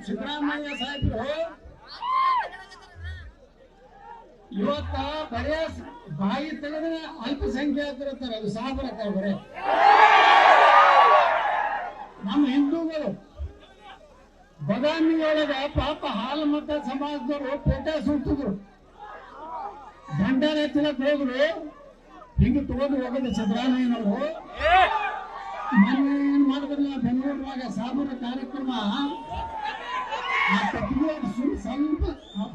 ಸಿದ್ದರಾಮಯ್ಯ ಸಾಹೇಬರು ಇವತ್ತ ಬರೇ ಬಾಯಿ ತೆಗೆದ್ರೆ ಅಲ್ಪಸಂಖ್ಯಾತರಿರ್ತಾರೆ, ಅದು ಸಾಬರತ್ತಾರೆ ಬರೇ ನಮ್ಮ ಹಿಂದೂಗಳು. ಬದಾಮಿಯೊಳಗ ಪಾಪ ಹಾಲು ಮತ ಸಮಾಜದವರು ಪೇಟ ಸುಟ್ಟಿದ್ರು, ಭಂಡಾರ ಎತ್ತಲಕ್ ಹೋದ್ರು, ಹಿಂಗೆ ತಗೊಂಡು ಹೋಗೋದು ಸಿದ್ದರಾಮಯ್ಯನವರು. ಮೊನ್ನೆ ಏನ್ ಮಾಡಿದ್ರಲ್ಲ ಬೆಂಗಳೂರಿನಾಗ ಸಾಬರ ಕಾರ್ಯಕ್ರಮ, ಆ ಪತ್ರಿಕೆ ಸ್ವಲ್ಪ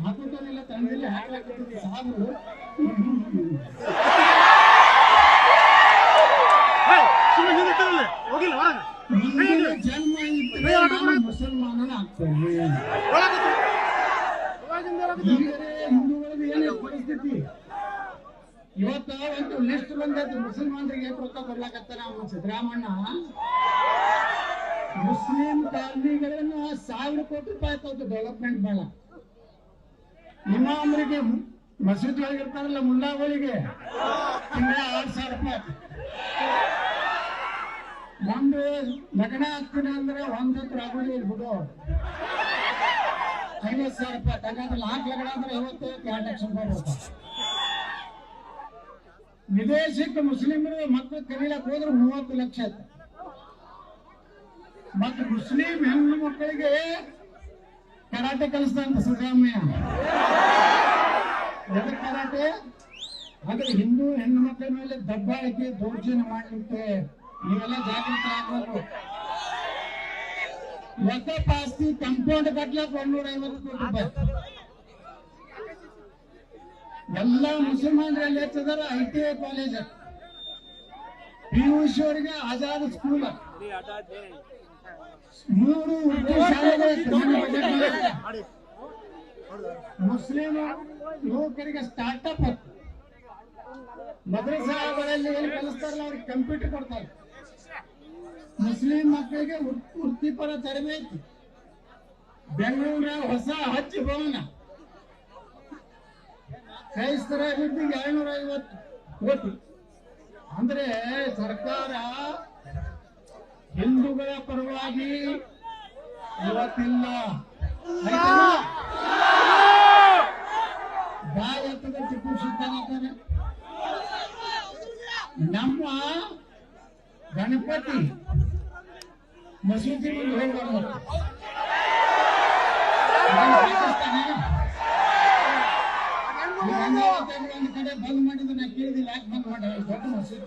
ಹಾಕೋದಿಲ್ಲ ತಂದಿಲ್ಲ ಹಾಕಲಾಗ್ತದೆ ಸಾಬರು. ಜನ್ಮ ಇದ್ರೆ ಮುಸಲ್ಮಾನನ ಆಗ್ತೇನೆ. ಹಿಂದೂಗಳಿಗೆ ಏನೇ ಪರಿಸ್ಥಿತಿ ಇವತ್ತ ಒಂದು ಲಿಸ್ಟ್ ಬಂದದ್ದು, ಮುಸಲ್ಮಾನರಿಗೆ ರೊಕ್ಕ ಕೊಡ್ಲಾಕತ್ತಾರ ಅವನು ಸಿದ್ದರಾಮಣ್ಣ. ಮುಸ್ಲಿಂ ಕಾಲನಿಗಳನ್ನು 1000 ಕೋಟಿ ರೂಪಾಯಿ ಆಯ್ತು ಡೆವಲಪ್ಮೆಂಟ್ ಬೇಡ. ಇಮಾಮರಿಗೆ ಮಸೀದಿ ಒಳಗಿರ್ತಾರಲ್ಲ ಮುಲ್ಲಾಗಳಿಗೆ ತಿಂಗಳ 6000 ರೂಪಾಯಿ. ಒಂದು ಲಗ್ನ ಆಗ್ತೀನಿ ಅಂದ್ರೆ ಒಂದತ್ರ ಆಗೋದಿಲ್ಲ ಬಿಡು, 50,000 ರೂಪಾಯಿ. ಹಾಗಾದ್ರೆ 4 ಲಗ್ನ ಅಂದ್ರೆ 52 ಲಕ್ಷ ರೂಪಾಯಿ ಬರ್ತಾರೆ. ವಿದೇಶಕ್ಕೆ ಮುಸ್ಲಿಮರು ಮಕ್ಕಳು ಕಲಿಯಕ್ಕೆ ಹೋದ್ರೆ 30 ಲಕ್ಷ ಆಯ್ತು. ಮತ್ತು ಮುಸ್ಲಿಂ ಹೆಣ್ಣು ಮಕ್ಕಳಿಗೆ ಕರಾಟೆ ಕಲಿಸ್ತಾನೆ ಸಿದ್ದರಾಮಯ್ಯ. ಎದಕ್ಕೆ ಕರಾಟೆ? ಆದ್ರೆ ಹಿಂದೂ ಹೆಣ್ಣು ಮಕ್ಕಳ ಮೇಲೆ ದಬ್ಬಾಳಿಕೆ ದೌರ್ಜನ್ಯ ಮಾಡಲಿಕ್ಕೆ ನೀವೆಲ್ಲ ಜಾಗೃತಿ ಆಗಬೇಕು. ವಕಫ್ ಆಸ್ತಿ ಕಂಪೌಂಡ್ ಕಟ್ಲಕ್ಕೆ 150 ಕೋಟಿ ರೂಪಾಯಿ. ಎಲ್ಲ ಮುಸಲ್ಮಾನರಲ್ಲಿ ಹೆಚ್ಚದಾರ ITI ಕಾಲೇಜ್, PUC ಅವರಿಗೆ ಆಜಾದ್ ಸ್ಕೂಲ್, 3 ಉರ್ದು ಶಾಲೆಗಳು, ಮುಸ್ಲಿಂ ಯುವಕರಿಗೆ ಸ್ಟಾರ್ಟ್ಅಪ್, ಮದ್ರಸಾಗಳಲ್ಲಿ ಏನು ಕಲಿಸ್ತಾರಲ್ಲ ಅವ್ರಿಗೆ ಕಂಪ್ಯೂಟರ್ ಕೊಡ್ತಾರೆ. ಮುಸ್ಲಿಂ ಮಕ್ಕಳಿಗೆ ವೃತ್ತಿಪರ ತರಬೇತಿ, ಬೆಂಗಳೂರಿನ ಹೊಸ ಹಜ್ ಭವನ, ಕ್ರೈಸ್ತರ ಅಭಿವೃದ್ಧಿಗೆ 250 ಕೋಟಿ. ಅಂದ್ರೆ ಸರ್ಕಾರ ಹಿಂದೂಗಳ ಪರವಾಗಿ ಇವತ್ತಿಲ್ಲ. ಭಾರತದ ಟಿಪ್ಪು ಸುಲ್ತಾನ್ ನಮ್ಮ ಗಣಪತಿ ಮಸೀದಿ ಮುಂದೆ ಹೋಗ್ಬಾರ್ದು. ಒಂದು ಕಡೆ ಬಂದ್ ಮಾಡಿದ್ರೆ ನಾ ಕೇಳಿದಿಲ್ಲ, ಯಾಕೆ ಬಂದ್ ಮಾಡಿ ದೊಡ್ಡ ಮಸೀದಿ